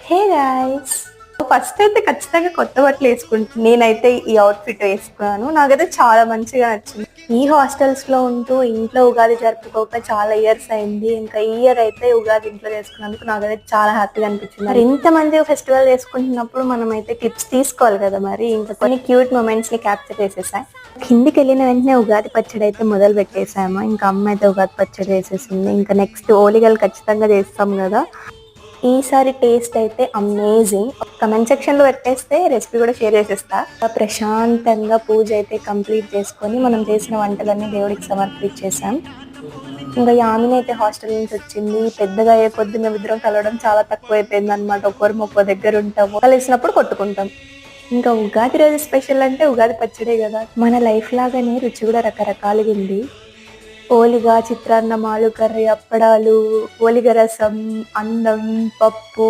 Hey guys, first అయితే ఖచ్చితంగా కొత్త బట్టలు వేసుకుంటాను. నేనైతే ఈ అవుట్ఫిట్ వేసుకున్నాను, నాకైతే చాలా మంచిగా నచ్చింది. ఈ హాస్టల్స్ లో ఉంటూ ఇంట్లో ఉగాది జరుపుకోక చాలా ఇయర్స్ అయింది. ఇంకా ఈ ఇయర్ అయితే ఉగాది ఇంట్లో చేసుకున్నందుకు నాకైతే చాలా హ్యాపీగా అనిపించింది. మరి ఇంతమంది ఫెస్టివల్ చేసుకుంటున్నప్పుడు మనం అయితే క్లిప్స్ తీసుకోవాలి కదా. మరి ఇంకా కొన్ని క్యూట్ మూమెంట్స్ ని క్యాప్చర్ చేసేసా. కిందికి వెళ్ళిన వెంటనే ఉగాది పచ్చడి అయితే మొదలు పెట్టేసాము. ఇంకా అమ్మ అయితే ఉగాది పచ్చడి వేసేసింది. ఇంకా నెక్స్ట్ ఓలిగలు ఖచ్చితంగా చేస్తాం కదా. ఈసారి టేస్ట్ అయితే అమేజింగ్. కమెంట్ సెక్షన్ లో పెట్టేస్తే రెసిపీ కూడా షేర్ చేసేస్తా. ప్రశాంతంగా పూజ అయితే కంప్లీట్ చేసుకొని మనం చేసిన వంటలన్నీ దేవుడికి సమర్పించేసాం. ఇంకా యామిని అయితే హాస్టల్ నుంచి వచ్చింది. పెద్దగా అయ్యే కొద్ది మేమిద్దరం కలవడం చాలా తక్కువ అయిపోయింది అనమాట. ఒక్కరు ఒక్కో దగ్గర ఉంటాము, కలిసినప్పుడు కొట్టుకుంటాం. ఇంకా ఉగాది రోజు స్పెషల్ అంటే ఉగాది పచ్చడే కదా. మన లైఫ్ లాగానే రుచి కూడా రకరకాలుగా ఉంది. ఓలిగా, చిత్రాన్నం, ఆలు కర్రీ, అప్పడాలు, ఓలిగ రసం, అన్నం, పప్పు,